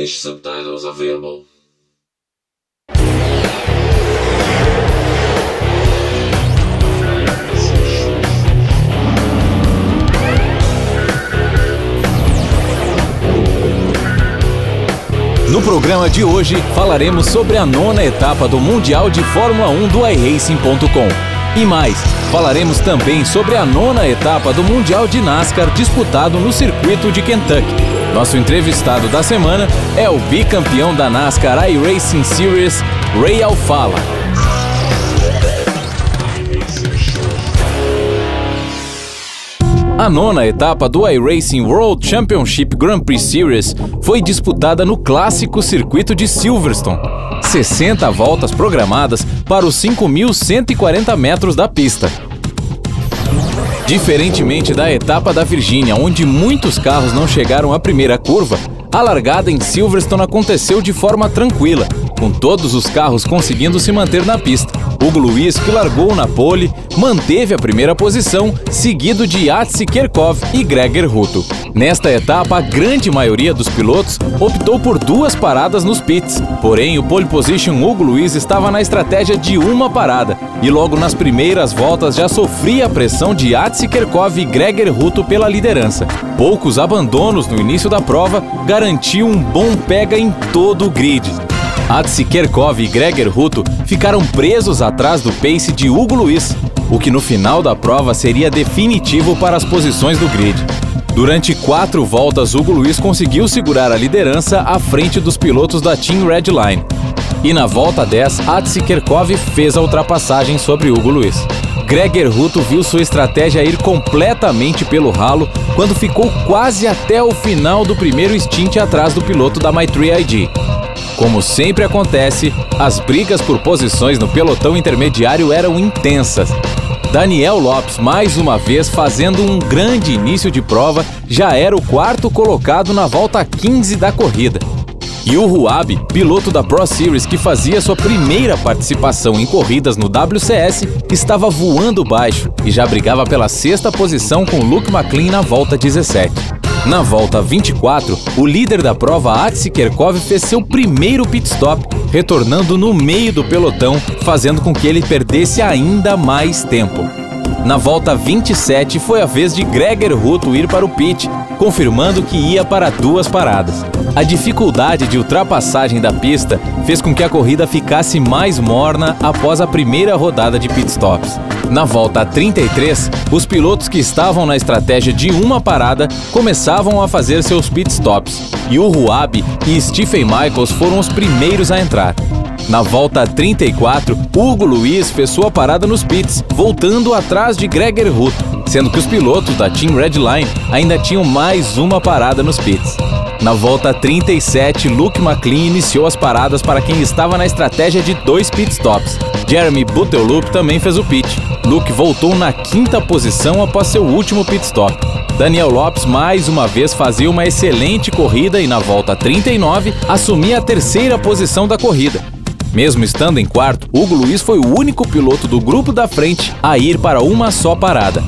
English subtitles available. No programa de hoje, falaremos sobre a 9ª etapa do Mundial de Fórmula 1 do iRacing.com. E mais, falaremos também sobre a 9ª etapa do Mundial de NASCAR disputado no circuito de Kentucky. Nosso entrevistado da semana é o bicampeão da NASCAR iRacing Series, Ray Alfalla. A 9ª etapa do iRacing World Championship Grand Prix Series foi disputada no clássico circuito de Silverstone. 60 voltas programadas para os 5.140 metros da pista. Diferentemente da etapa da Virgínia, onde muitos carros não chegaram à primeira curva, a largada em Silverstone aconteceu de forma tranquila, com todos os carros conseguindo se manter na pista. Hugo Luiz, que largou na pole, manteve a primeira posição, seguido de Yahtzee Kerkov e Greger Hutto. Nesta etapa, a grande maioria dos pilotos optou por 2 paradas nos pits. Porém, o pole position Hugo Luiz estava na estratégia de uma parada e logo nas primeiras voltas já sofria a pressão de Yahtzee Kerkov e Greger Hutto pela liderança. Poucos abandonos no início da prova garantiam um bom pega em todo o grid. Yahtzee Kerkov e Greger Hutto ficaram presos atrás do pace de Hugo Luiz, o que no final da prova seria definitivo para as posições do grid. Durante 4 voltas, Hugo Luiz conseguiu segurar a liderança à frente dos pilotos da Team Redline. E na volta 10, Yahtzee Kerkov fez a ultrapassagem sobre Hugo Luiz. Greger Hutto viu sua estratégia ir completamente pelo ralo quando ficou quase até o final do primeiro stint atrás do piloto da My3ID. Como sempre acontece, as brigas por posições no pelotão intermediário eram intensas. Daniel Lopes, mais uma vez fazendo um grande início de prova, já era o 4º colocado na volta 15 da corrida. E o Huabi, piloto da Pro Series que fazia sua primeira participação em corridas no WCS, estava voando baixo e já brigava pela 6ª posição com Luke McLean na volta 17. Na volta 24, o líder da prova, Yahtzee Kerkov, fez seu primeiro pit stop, retornando no meio do pelotão, fazendo com que ele perdesse ainda mais tempo. Na volta 27, foi a vez de Greger Hutto ir para o pit, confirmando que ia para 2 paradas. A dificuldade de ultrapassagem da pista fez com que a corrida ficasse mais morna após a primeira rodada de pitstops. Na volta 33, os pilotos que estavam na estratégia de uma parada começavam a fazer seus pitstops, e o Huabi e Stephen Michaels foram os primeiros a entrar. Na volta 34, Hugo Luiz fez sua parada nos pits, voltando atrás de Greger Hutto, sendo que os pilotos da Team Redline ainda tinham mais uma parada nos pits. Na volta 37, Luke McLean iniciou as paradas para quem estava na estratégia de 2 pitstops. Jeremy Butterloop também fez o pit. Luke voltou na 5ª posição após seu último pitstop. Daniel Lopes mais uma vez fazia uma excelente corrida e na volta 39 assumia a 3ª posição da corrida. Mesmo estando em 4º, Hugo Luiz foi o único piloto do grupo da frente a ir para uma só parada.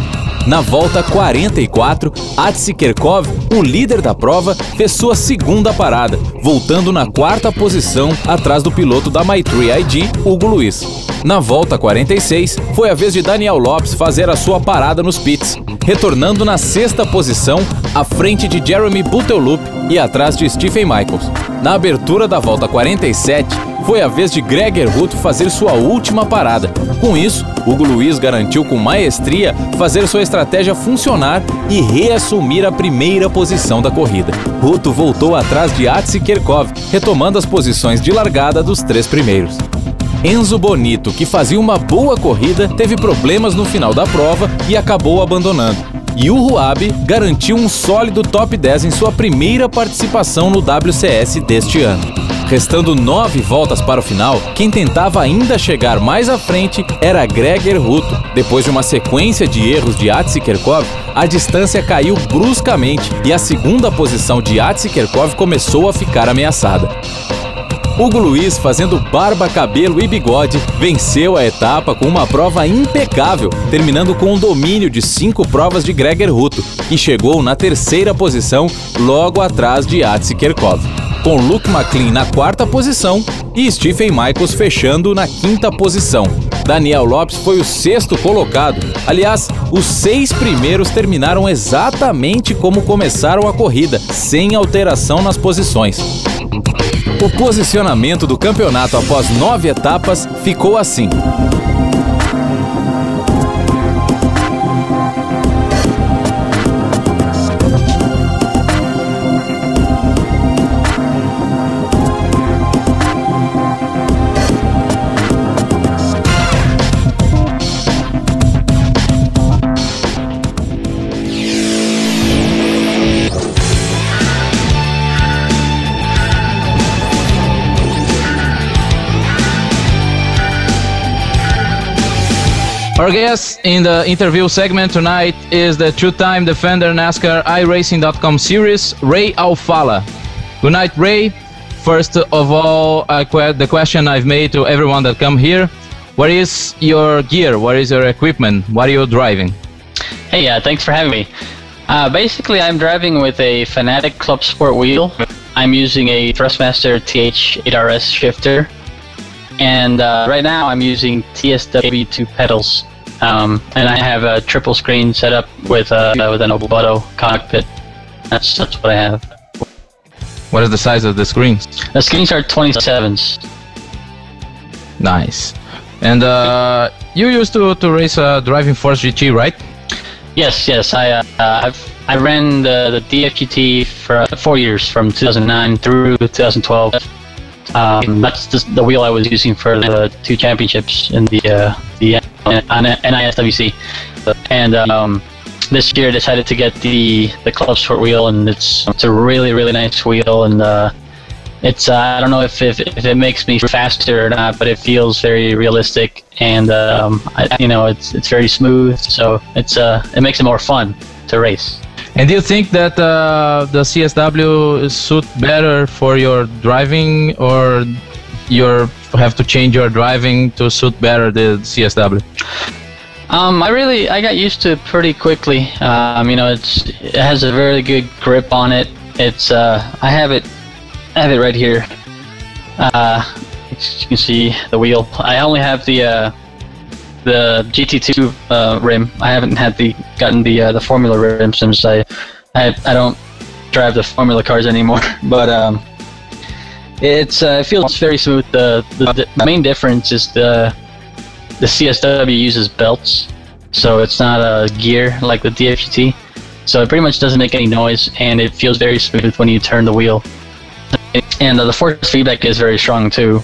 Na volta 44, Yahtzee Kerkov, o líder da prova, fez sua 2ª parada, voltando na 4ª posição atrás do piloto da My3ID, Hugo Luiz. Na volta 46, foi a vez de Daniel Lopes fazer a sua parada nos pits, retornando na 6ª posição à frente de Jeremy Butterloop e atrás de Stephen Michaels. Na abertura da volta 47, foi a vez de Greger Hutto fazer sua última parada. Com isso, Hugo Luiz garantiu com maestria fazer sua estratégia funcionar e reassumir a primeira posição da corrida. Hutto voltou atrás de Yahtzee Kerkov, retomando as posições de largada dos 3 primeiros. Enzo Bonito, que fazia uma boa corrida, teve problemas no final da prova e acabou abandonando. E o Huabi garantiu um sólido top 10 em sua primeira participação no WCS deste ano. Restando 9 voltas para o final, quem tentava ainda chegar mais à frente era Greger Hutto. Depois de uma sequência de erros de Yahtzee Kerkov, a distância caiu bruscamente e a 2ª posição de Yahtzee Kerkov começou a ficar ameaçada. Hugo Luiz, fazendo barba, cabelo e bigode, venceu a etapa com uma prova impecável, terminando com um domínio de 5 provas de Greger Hutto, que chegou na 3ª posição, logo atrás de Yahtzee Kerkov. com Luke McLean na 4ª posição e Stephen Michaels fechando na 5ª posição. Daniel Lopes foi o 6º colocado. Aliás, os 6 primeiros terminaram exatamente como começaram a corrida, sem alteração nas posições. O posicionamento do campeonato após 9 etapas ficou assim. Our guest in the interview segment tonight is the two-time defender NASCAR iRacing.com Series, Ray Alfalla. Good night, Ray. First of all, the question I've made to everyone that come here, what is your gear? What is your equipment? What are you driving? Hey, thanks for having me. Basically, I'm driving with a Fanatec Club Sport wheel. I'm using a Thrustmaster TH8RS shifter. And right now I'm using TSW2 pedals. And I have a triple screen set up with an Oblato cockpit. That's what I have. What is the size of the screens? The screens are 27s. Nice. And you used to race Driving Force GT, right? Yes. I ran the DFGT for 4 years, from 2009 through 2012. That's the wheel I was using for the 2 championships in the NISWC, and this year I decided to get the Club Sport wheel, and it's a really nice wheel, and it's I don't know if it makes me faster or not, but it feels very realistic, and it's very smooth, so it makes it more fun to race. And do you think that the CSW suit better for your driving, or you have to change your driving to suit better the CSW? I got used to it pretty quickly. It has a very good grip on it. I have it right here. As you can see the wheel. I only have the GT2 rim. I haven't gotten the Formula rim since I don't drive the Formula cars anymore. But it feels very smooth. The main difference is the CSW uses belts, so it's not a gear like the DFGT. So it pretty much doesn't make any noise, and it feels very smooth when you turn the wheel. And the force feedback is very strong too.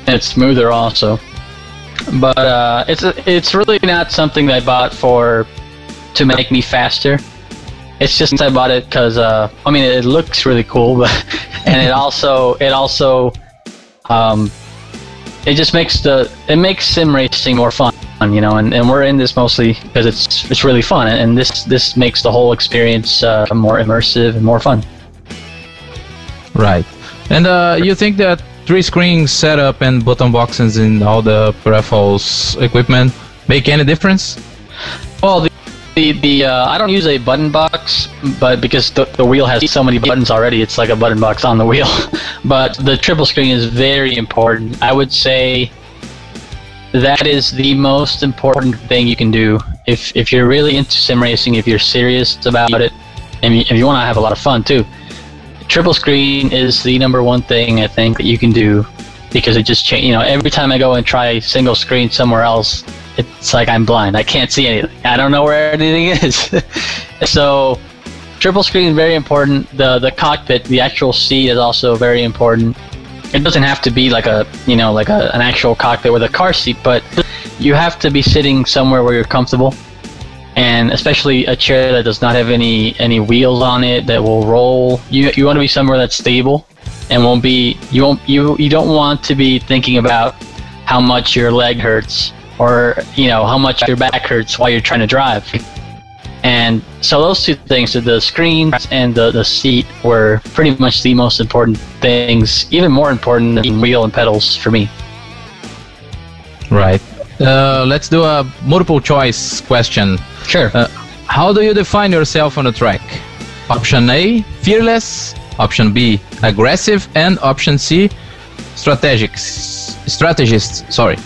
It's smoother also. But it's really not something that I bought to make me faster. It's just I bought it because it looks really cool, but and it also just makes sim racing more fun, and we're in this mostly because it's really fun, and this makes the whole experience more immersive and more fun. Right. And you think that 3 screens setup and button boxes in all the peripherals equipment make any difference? Well, I don't use a button box, but because the wheel has so many buttons already, it's like a button box on the wheel. But the triple screen is very important. I would say that is the most important thing you can do if you're really into sim racing, if you're serious about it, and if you want to have a lot of fun too. Triple screen is the #1 thing I think that you can do, because it just change. Every time I go and try single screen somewhere else, it's like I'm blind. I can't see anything. I don't know where anything is. So triple screen is very important. The cockpit, the actual seat, is also very important. It doesn't have to be like an actual cockpit with a car seat, but you have to be sitting somewhere where you're comfortable. And especially a chair that does not have any wheels on it that will roll. You want to be somewhere that's stable, and you don't want to be thinking about how much your leg hurts, or how much your back hurts while you're trying to drive. And so those 2 things, the screens and the seat, were pretty much the most important things, even more important than wheel and pedals for me. Right. Let's do a multiple choice question. Sure. How do you define yourself on the track? Option A, fearless. Option B, aggressive, and option C, strategist. Sorry.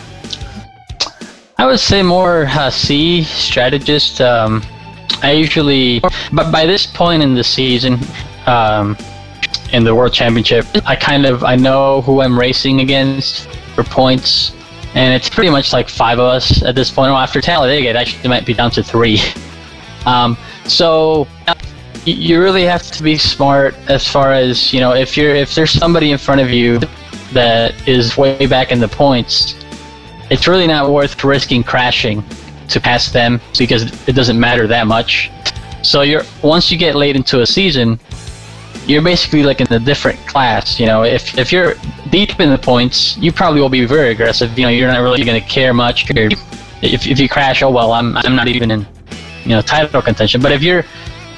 I would say more C, strategist. I usually, but by this point in the season, in the World Championship, I know who I'm racing against for points, and it's pretty much like 5 of us at this point. Well, after Talladega, it actually might be down to 3. So you really have to be smart as far as, you know, if there's somebody in front of you that is way back in the points, it's really not worth risking crashing to pass them because it doesn't matter that much. So once you get late into a season, you're basically like in a different class. You know, if you're deep in the points, you probably will be very aggressive. You know, you're not really going to care much. If you crash, oh well, I'm not even in, you know, title contention. But if you're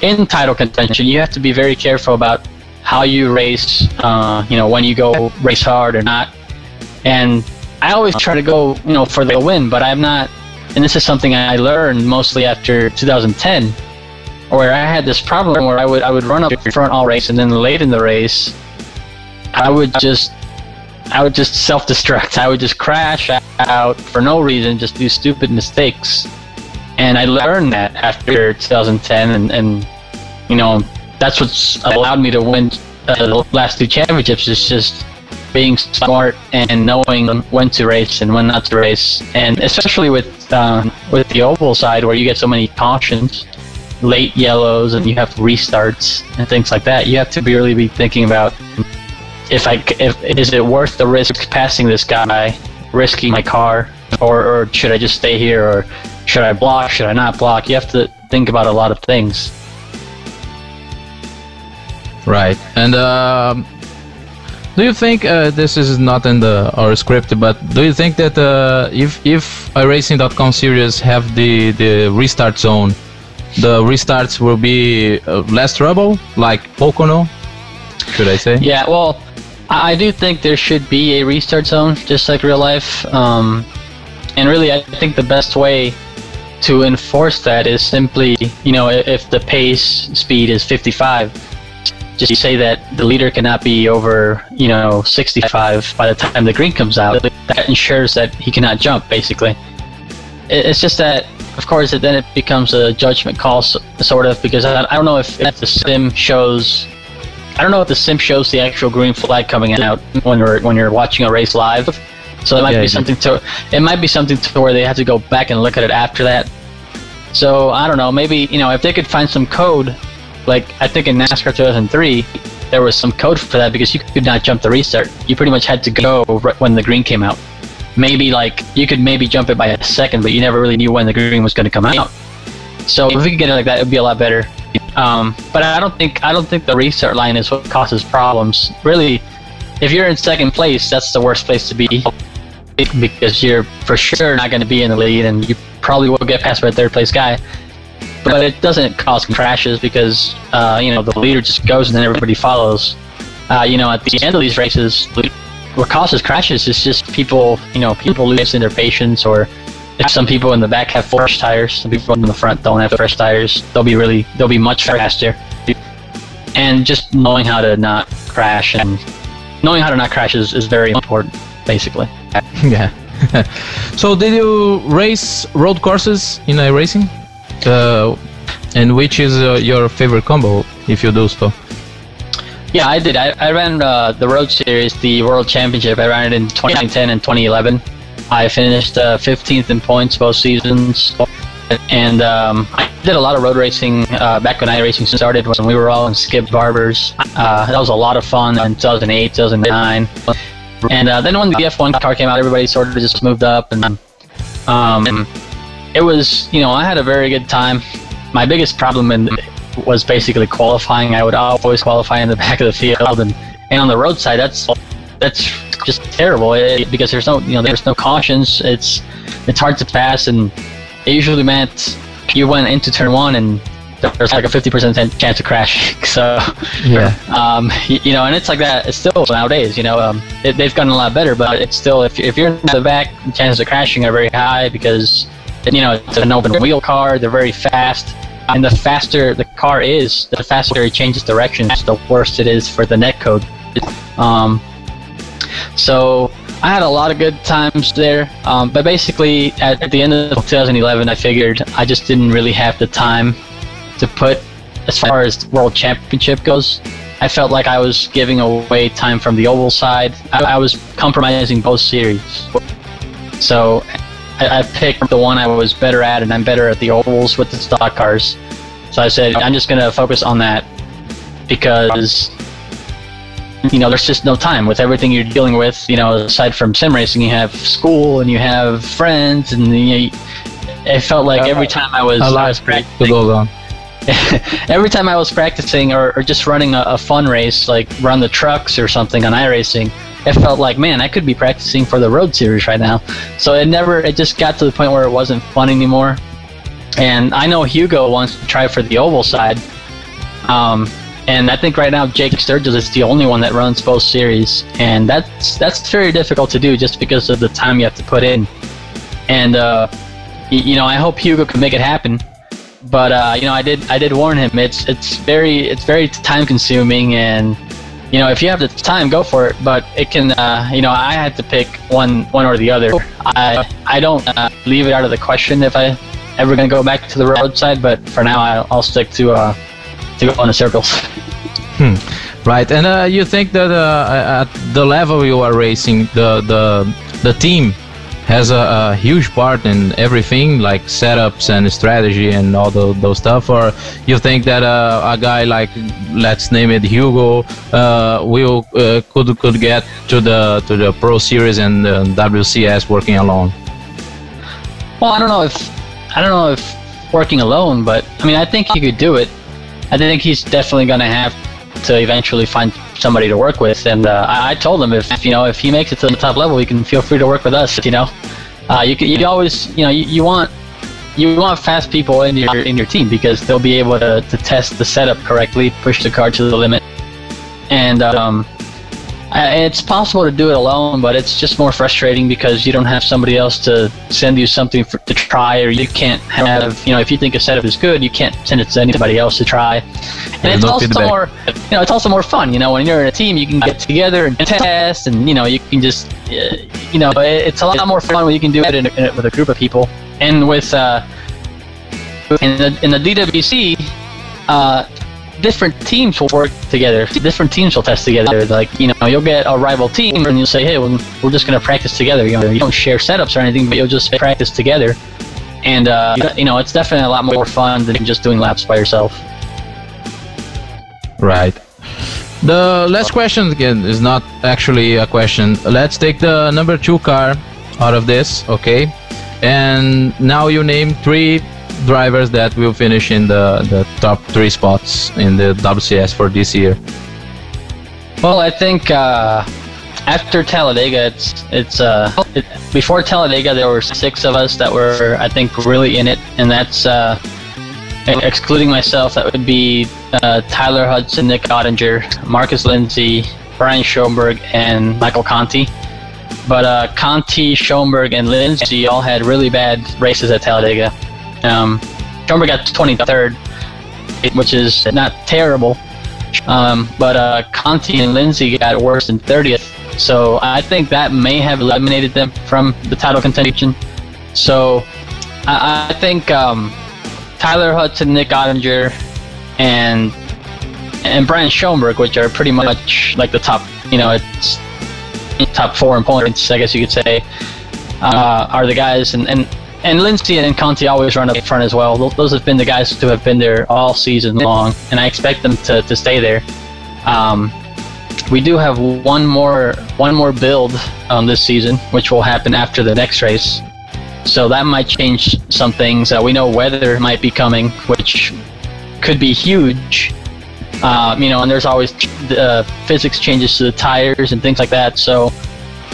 in title contention, you have to be very careful about how you race. You know, when you go race hard or not. And I always try to go, you know, for the win, but I'm not. And this is something I learned mostly after 2010, where I had this problem where I would run up front all race, and then late in the race, I would just self-destruct. I would just crash out for no reason, just do stupid mistakes. And I learned that after 2010, and you know, that's what's allowed me to win the last 2 championships. Is just being smart and knowing when to race and when not to race, and especially with the oval side where you get so many cautions, late yellows, and you have restarts and things like that. You have to really be thinking about if is it worth the risk passing this guy, risking my car, or should I just stay here, or should I block, should I not block? You have to think about a lot of things. Right. And do you think this is not in our script, but do you think that if iRacing.com series have the restart zone, the restarts will be less trouble, like Pocono, should I say? Yeah, well, I do think there should be a restart zone, just like real life. And really, I think the best way to enforce that is simply, you know, if the pace speed is 55, just say that the leader cannot be over, you know, 65 by the time the green comes out. That ensures that he cannot jump, basically. It's just that, of course, then it becomes a judgment call, sort of, because I don't know if the sim shows. I don't know if the sim shows the actual green flag coming out when you're watching a race live. So it might be something to. It might be something to where they have to go back and look at it after that. So I don't know. Maybe, you know, if they could find some code. Like, I think in NASCAR 2003, there was some code for that because you could not jump the restart. You pretty much had to go right when the green came out. Maybe, like, you could maybe jump it by a second, but you never really knew when the green was going to come out. So if we could get it like that, it would be a lot better. But I don't think the restart line is what causes problems. Really, if you're in second place, that's the worst place to be because you're for sure not going to be in the lead, and you probably will get passed by a third place guy. But it doesn't cause crashes because you know, the leader just goes and then everybody follows. You know, at the end of these races, what causes crashes is just people losing their patience, or if some people in the back have fresh tires, some people in the front don't have fresh tires, they'll be much faster. And just knowing how to not crash is very important, basically. Yeah. So did you race road courses in iRacing? And which is your favorite combo, if you do so? Yeah, I did. I ran the Road Series, the World Championship. I ran it in 2010 and 2011. I finished 15th in points both seasons. And I did a lot of road racing back when iRacing started, when we were all in Skip Barbers. That was a lot of fun in 2008, 2009. And then when the F1 car came out, everybody sort of just moved up. And it was, you know, I had a very good time. My biggest problem was basically qualifying. I would always qualify in the back of the field, and on the road side, that's just terrible because there's no cautions. It's hard to pass, and it usually meant you went into turn one and there's like a 50% chance of crashing. So yeah, you know, and it's like that. It's still nowadays. You know, they've gotten a lot better, but it's still, if you're in the back, the chances of crashing are very high because, you know, it's an open wheel car. They're very fast. and the faster the car is, the faster it changes directions, the worse it is for the netcode. So I had a lot of good times there, but basically at the end of 2011, I figured I just didn't really have the time to put as far as World Championship goes. I felt like I was giving away time from the oval side. I was compromising both series. So I picked the one I was better at, and I'm better at the ovals with the stock cars. So I said, I'm just going to focus on that because, you know, there's just no time with everything you're dealing with. You know, aside from sim racing, you have school and you have friends, and it felt like every time I was practicing, every time I was practicing or just running a fun race, like run the trucks or something on iRacing, it felt like, man, I could be practicing for the Road Series right now. So it just got to the point where it wasn't fun anymore. And I know Hugo wants to try for the oval side. And I think right now Jake Sturgis is the only one that runs both series. And that's very difficult to do just because of the time you have to put in. And, you know, I hope Hugo can make it happen. But, you know, I did warn him. It's very time consuming, and, you know, if you have the time, go for it. But it can, you know, I had to pick one or the other. I don't leave it out of the question if I ever gonna go back to the roadside. But for now, I'll stick to go on the circles. Right, and you think that at the level you are racing, the team has a huge part in everything, like setups and strategy and all those stuff, or you think that a guy like, let's name it Hugo, could get to the Pro Series and the WCS working alone? Well, I don't know if working alone, but I mean, I think he could do it. I think he's definitely going to have to eventually find somebody to work with, and I told him if he makes it to the top level, he can feel free to work with us. You know, you always, you know, you want fast people in your team because they'll be able to test the setup correctly, push the car to the limit, and it's possible to do it alone, but it's just more frustrating because you don't have somebody else to send you something to try, or you can't have, you know, if you think a setup is good, you can't send it to anybody else to try. And it's also more, you know, it's also more fun. You know, when you're in a team, you can get together and test, and, you know, you can just, you know, it's a lot more fun when you can do it with a group of people. And with in the DWC, different teams will work together. Different teams will test together. Like, you know, you'll get a rival team and you'll say, hey, well, we're just going to practice together. You know, you don't share setups or anything, but you'll just practice together. And, you know, it's definitely a lot more fun than just doing laps by yourself. Right. The last question, again, is not actually a question. Let's take the number 2 car out of this, okay? And now you name 3 drivers that will finish in the top 3 spots in the WCS for this year. Well, I think after Talladega, before Talladega there were 6 of us that were, I think, really in it, and that's excluding myself. That would be Tyler Hudson, Nick Ottinger, Marcus Lindsay, Brian Schoenberg, and Michael Conti. But Conti, Schoenberg, and Lindsay all had really bad races at Talladega. Schoenberg got 23rd, which is not terrible, but Conti and Lindsay got worse than 30th, so I think that may have eliminated them from the title contention. So I think Tyler Hudson, Nick Ottinger, and Brian Schoenberg, which are pretty much like the top, you know, it's top 4 in points, I guess you could say, are the guys, and Lindsay and Conti always run up front as well. Those have been the guys who have been there all season long, and I expect them to stay there. We do have one more build this season, which will happen after the next race. So that might change some things. We know weather might be coming, which could be huge. You know, and there's always physics changes to the tires and things like that. So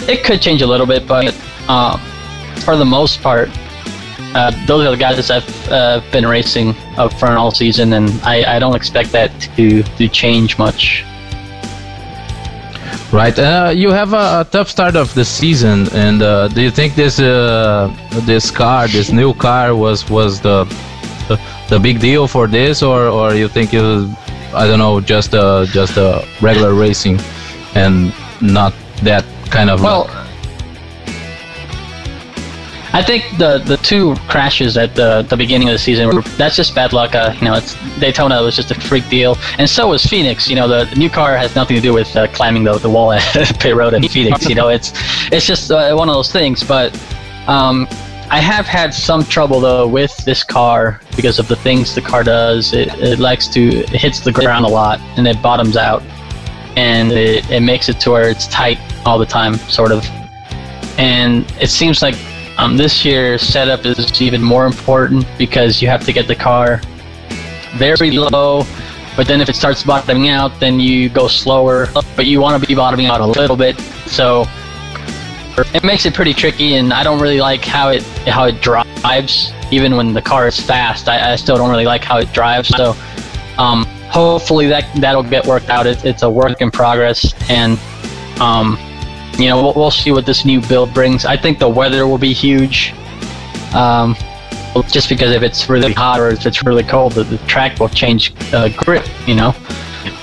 it could change a little bit, but for the most part, those are the guys that I've been racing up front all season, and I don't expect that to change much. Right. You have a tough start of the season, and do you think this new car was the the big deal for this, or you think I don't know, just a regular racing and not that kind of? Well, I think the two crashes at the beginning of the season, that's just bad luck. It's Daytona was just a freak deal, and so was Phoenix. The new car has nothing to do with climbing the wall at pit road in Phoenix. It's just one of those things. But I have had some trouble though with this car because of the things the car does. It hits the ground a lot and it bottoms out, and it makes it to where it's tight all the time, sort of. And it seems like this year's setup is even more important because you have to get the car very low, but then if it starts bottoming out, then you go slower, but you want to be bottoming out a little bit. So it makes it pretty tricky, and I don't really like how it drives. Even when the car is fast, I still don't really like how it drives. So hopefully that'll get worked out. It's a work in progress, and we'll see what this new build brings. I think the weather will be huge. Just because if it's really hot or if it's really cold, the track will change grip.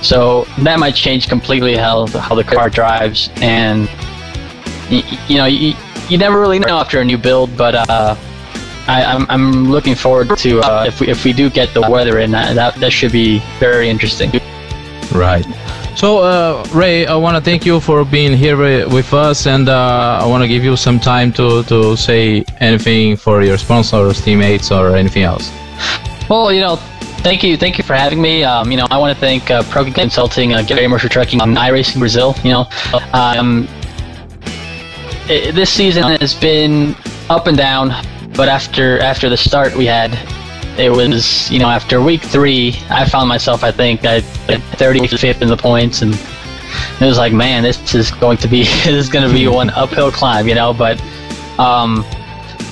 So that might change completely how the car drives, and you never really know after a new build. But I'm looking forward to if we do get the weather in, that should be very interesting. Right. So, Ray, I want to thank you for being here with us, and I want to give you some time to say anything for your sponsors, teammates, or anything else. Well, thank you for having me. I want to thank Pro Consulting, Gary Mercer Trucking, and iRacing Brazil. This season has been up and down, but after the start we had, it was, after week 3, I found myself, I think, at 35th in the points, and it was like, man, this is going to be one uphill climb, but,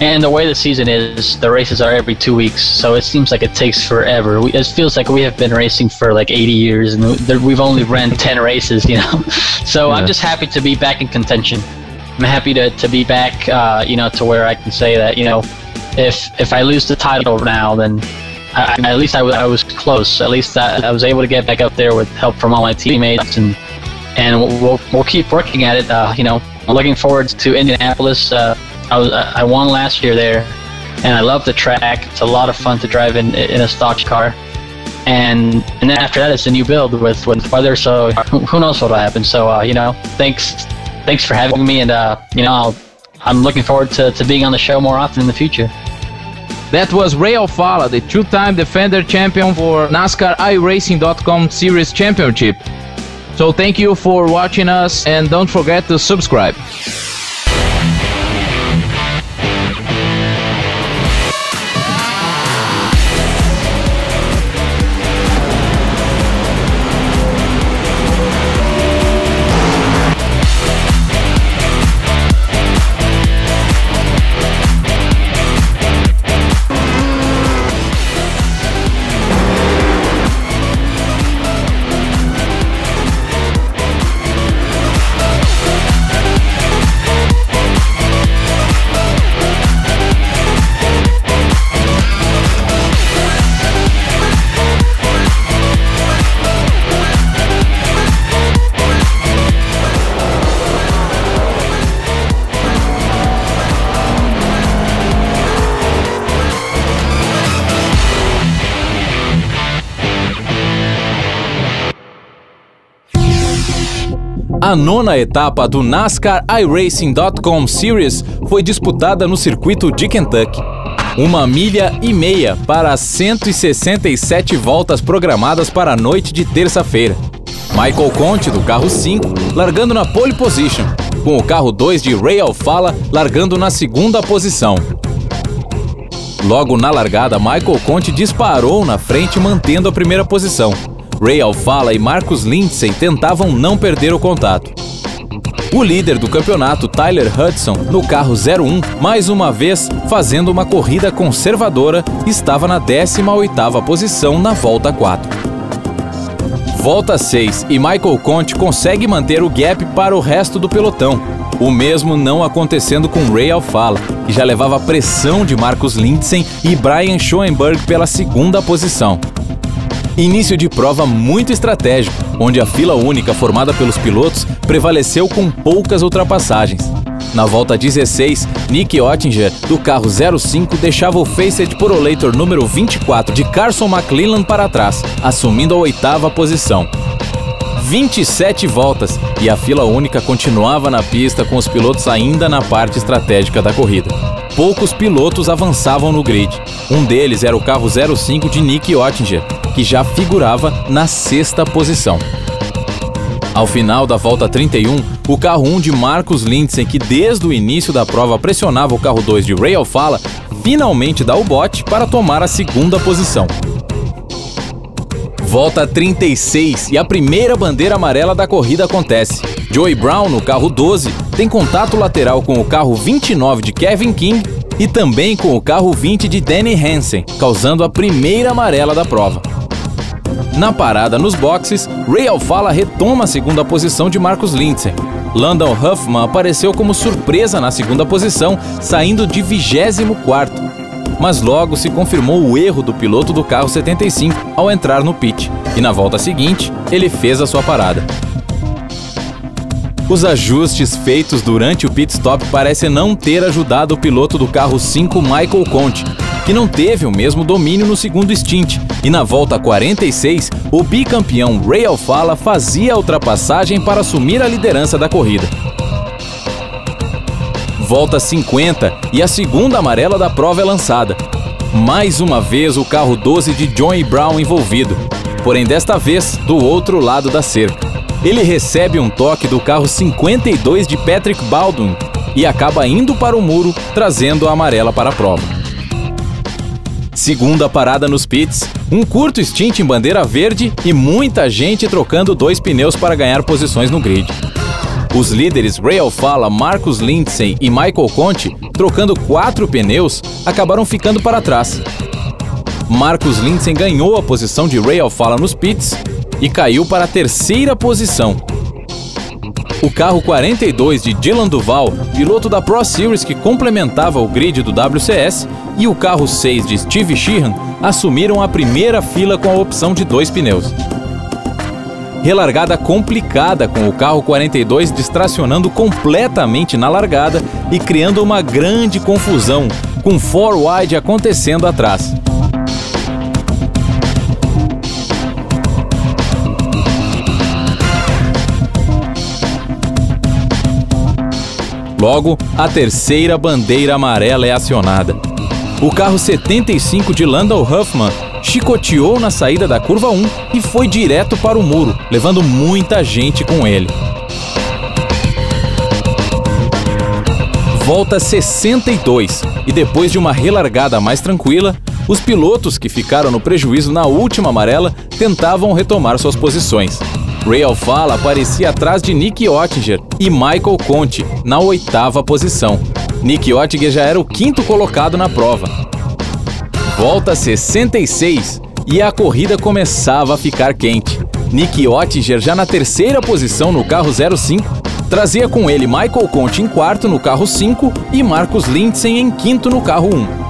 and the way the season is, the races are every 2 weeks, so it seems like it takes forever. It feels like we have been racing for like 80 years, and we've only ran 10 races, So yeah. I'm just happy to be back in contention. I'm happy to be back, to where I can say that, if I lose the title now, then at least I was close. At least I was able to get back up there with help from all my teammates, and we'll keep working at it. I'm looking forward to Indianapolis. I won last year there, and I love the track. It's a lot of fun to drive in a stock car, and then after that it's a new build with weather. So who knows what will happen? So thanks for having me, and I'm looking forward to being on the show more often in the future. That was Ray Alfalla, the 2-time defender champion for NASCAR iRacing.com Series Championship. So thank you for watching us, and don't forget to subscribe. A 9ª etapa do NASCAR iRacing.com Series foi disputada no circuito de Kentucky. 1,5 milhas para as 167 voltas programadas para a noite de terça-feira. Michael Conti, do carro 5, largando na pole position, com o carro 2 de Ray Alfalla largando na 2ª posição. Logo na largada, Michael Conti disparou na frente, mantendo a 1ª posição. Ray Alfalla e Marcus Lindsay tentavam não perder o contato. O líder do campeonato, Tyler Hudson, no carro 01, mais uma vez fazendo uma corrida conservadora, estava na 18ª posição na volta 4. Volta 6 e Michael Conti consegue manter o gap para o resto do pelotão. O mesmo não acontecendo com Ray Alfala, que já levava pressão de Marcus Lindsen e Brian Schoenberg pela segunda posição. Início de prova muito estratégico, onde a fila única formada pelos pilotos prevaleceu com poucas ultrapassagens. Na volta 16, Nick Ottinger, do carro 05, deixava o Facet Purolator número 24 de Carson McClellan para trás, assumindo a 8ª posição. 27 voltas e a fila única continuava na pista com os pilotos ainda na parte estratégica da corrida. Poucos pilotos avançavam no grid. Um deles era o carro 05 de Nick Ottinger, que já figurava na 6ª posição. Ao final da volta 31, o carro 1 de Marcus Lindsen, que desde o início da prova pressionava o carro 2 de Ray Alfala, finalmente dá o bote para tomar a 2ª posição. Volta 36 e a primeira bandeira amarela da corrida acontece. Joey Brown, no carro 12, tem contato lateral com o carro 29 de Kevin King e também com o carro 20 de Danny Hansen, causando a primeira amarela da prova. Na parada nos boxes, Ray Alfala retoma a 2ª posição de Marcus Lindsen. Landon Huffman apareceu como surpresa na 2ª posição, saindo de 24º. Mas logo se confirmou o erro do piloto do carro 75 ao entrar no pit, e na volta seguinte, ele fez a sua parada. Os ajustes feitos durante o pit stop parecem não ter ajudado o piloto do carro 5, Michael Conte, que não teve o mesmo domínio no segundo stint, e na volta 46, o bicampeão Ray Alfala fazia a ultrapassagem para assumir a liderança da corrida. Volta 50 e a 2ª amarela da prova é lançada. Mais uma vez o carro 12 de Joey Brown envolvido, porém desta vez do outro lado da cerca. Ele recebe um toque do carro 52 de Patrick Baldwin e acaba indo para o muro, trazendo a amarela para a prova. Segunda parada nos pits, um curto stint em bandeira verde e muita gente trocando 2 pneus para ganhar posições no grid. Os líderes Ray Alfala, Marcus Lindsen e Michael Conte, trocando 4 pneus, acabaram ficando para trás. Marcus Lindsen ganhou a posição de Ray Alfala nos pits e caiu para a 3ª posição. O carro 42 de Dylan Duval, piloto da Pro Series que complementava o grid do WCS, e o carro 6 de Steve Sheehan assumiram a primeira fila com a opção de 2 pneus. Relargada complicada, com o carro 42 distracionando completamente na largada e criando uma grande confusão, com 4 wide acontecendo atrás. Logo, a 3ª bandeira amarela é acionada. O carro 75 de Landon Huffman chicoteou na saída da curva 1 e foi direto para o muro, levando muita gente com ele. Volta 62 e depois de uma relargada mais tranquila, os pilotos que ficaram no prejuízo na última amarela tentavam retomar suas posições. Ray Alfala aparecia atrás de Nick Ottinger e Michael Conte na 8ª posição. Nick Ottinger já era o 5º colocado na prova. Volta 66 e a corrida começava a ficar quente. Nick Ottinger já na 3ª posição no carro 05, trazia com ele Michael Conte em 4º no carro 5 e Marcus Lindsen em 5º no carro 1.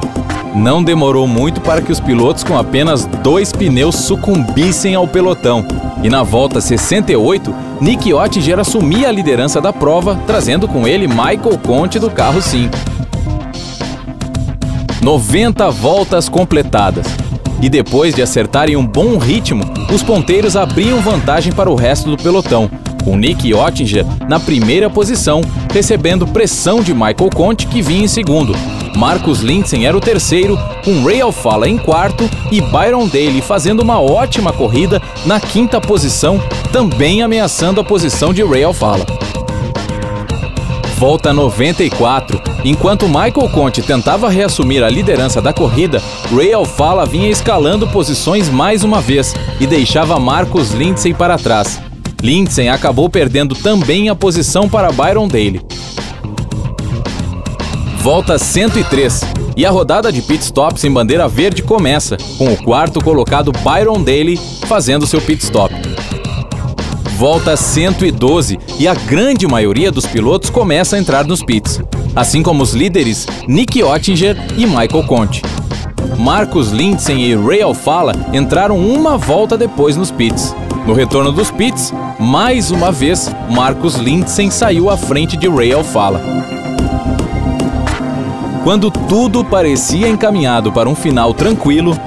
Não demorou muito para que os pilotos com apenas 2 pneus sucumbissem ao pelotão. E na volta 68, Nick Ottinger assumia a liderança da prova, trazendo com ele Michael Conte do carro 5. 90 voltas completadas. E depois de acertarem um bom ritmo, os ponteiros abriam vantagem para o resto do pelotão, com Nick Ottinger na 1ª posição, recebendo pressão de Michael Conte, que vinha em 2º. Marcus Lindsen era o 3º, com Ray Alfala em 4º e Byron Daly fazendo uma ótima corrida na 5ª posição, também ameaçando a posição de Ray Alfala. Volta 94. Enquanto Michael Conte tentava reassumir a liderança da corrida, Ray Alfala vinha escalando posições mais uma vez e deixava Marcus Lindsen para trás. Lindsen acabou perdendo também a posição para Byron Daly. Volta 103 e a rodada de pitstops em bandeira verde começa, com o 4º colocado Byron Daly fazendo seu pitstop. Volta 112 e a grande maioria dos pilotos começa a entrar nos pits, assim como os líderes Nick Ottinger e Michael Conti. Marcus Lindsen e Ray Alfala entraram uma volta depois nos pits. No retorno dos pits, mais uma vez, Marcus Lindsen saiu à frente de Ray Alfala. Quando tudo parecia encaminhado para um final tranquilo,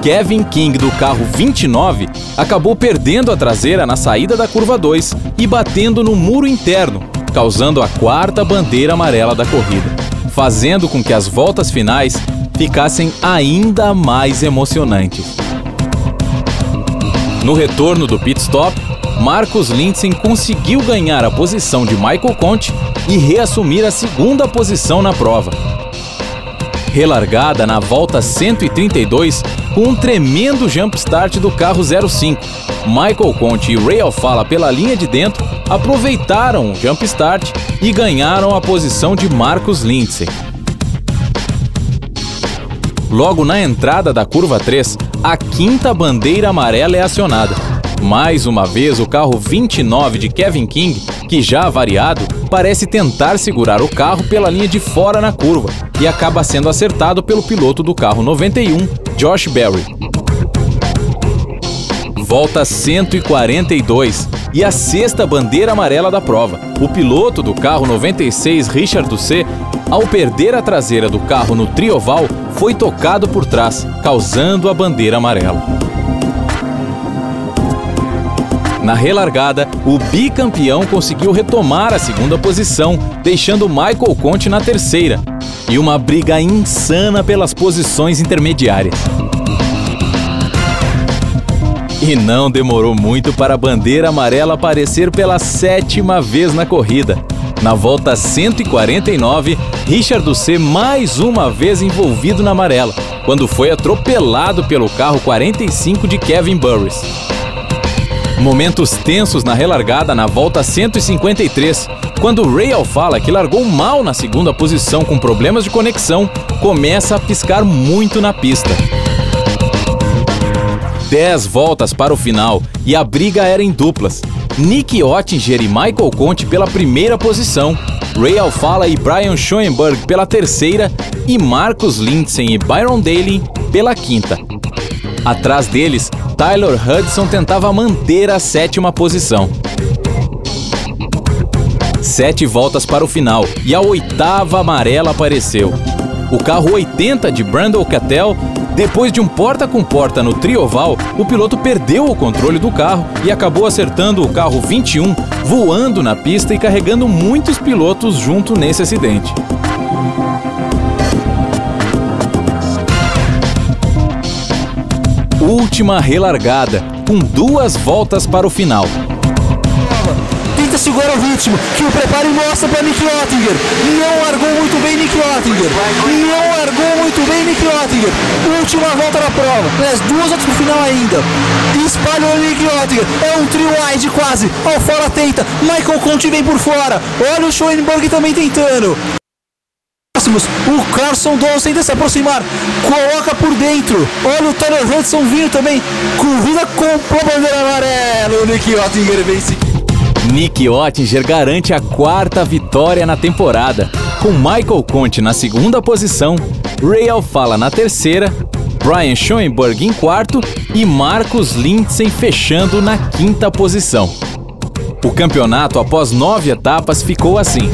Kevin King, do carro 29, acabou perdendo a traseira na saída da curva 2 e batendo no muro interno, causando a 4ª bandeira amarela da corrida, fazendo com que as voltas finais ficassem ainda mais emocionantes. No retorno do pit stop, Marcus Lindsen conseguiu ganhar a posição de Michael Conti e reassumir a 2ª posição na prova. Relargada na volta 132 com um tremendo jump start do carro 05. Michael Conti e Ray Alfala pela linha de dentro aproveitaram o jump start e ganharam a posição de Marcus Lindsen. Logo na entrada da curva 3, a 5ª bandeira amarela é acionada. Mais uma vez, o carro 29 de Kevin King, que já avariado, parece tentar segurar o carro pela linha de fora na curva e acaba sendo acertado pelo piloto do carro 91, Josh Berry. Volta 142 e a 6ª bandeira amarela da prova. O piloto do carro 96, Richard Doucet, ao perder a traseira do carro no trioval, foi tocado por trás, causando a bandeira amarela. Na relargada, o bicampeão conseguiu retomar a 2ª posição, deixando Michael Conti na 3ª, e uma briga insana pelas posições intermediárias. E não demorou muito para a bandeira amarela aparecer pela 7ª vez na corrida. Na volta 149, Richard Doucet mais uma vez envolvido na amarela, quando foi atropelado pelo carro 45 de Kevin Burris. Momentos tensos na relargada na volta 153, quando Ray Alfala, que largou mal na 2ª posição com problemas de conexão, começa a piscar muito na pista. 10 voltas para o final e a briga era em duplas. Nick Ottinger e Michael Conti pela 1ª posição, Ray Alfala e Brian Schoenberg pela 3ª e Marcus Lindsen e Byron Daly pela 5ª. Atrás deles, Tyler Hudson tentava manter a 7ª posição. 7 voltas para o final e a 8ª amarela apareceu. O carro 80 de Brandon Cattell, depois de um porta com porta no trioval, o piloto perdeu o controle do carro e acabou acertando o carro 21, voando na pista e carregando muitos pilotos junto nesse acidente. Última relargada, com 2 voltas para o final. Tenta segurar o ritmo, que o preparo e mostra para Nick Ottinger. Não largou muito bem Nick Ottinger. Não largou muito bem Nick Ottinger. Última volta da prova. Aliás, 2 voltas pro final ainda. Espalhou Nick Ottinger. É um trio wide quase. Alfala tenta. Michael Conti vem por fora. Olha o Schoenberg também tentando. O Carson Dawes tenta se aproximar, coloca por dentro. Olha o Tyler Hudson vindo também. Corrida com a bandeira amarela. O Nick Ottinger vence. Nick Ottinger garante a 4ª vitória na temporada, com Michael Conti na 2ª posição, Ray Alfala na 3ª, Brian Schoenberg em 4º e Marcus Lindsen fechando na 5ª posição. O campeonato, após 9 etapas, ficou assim.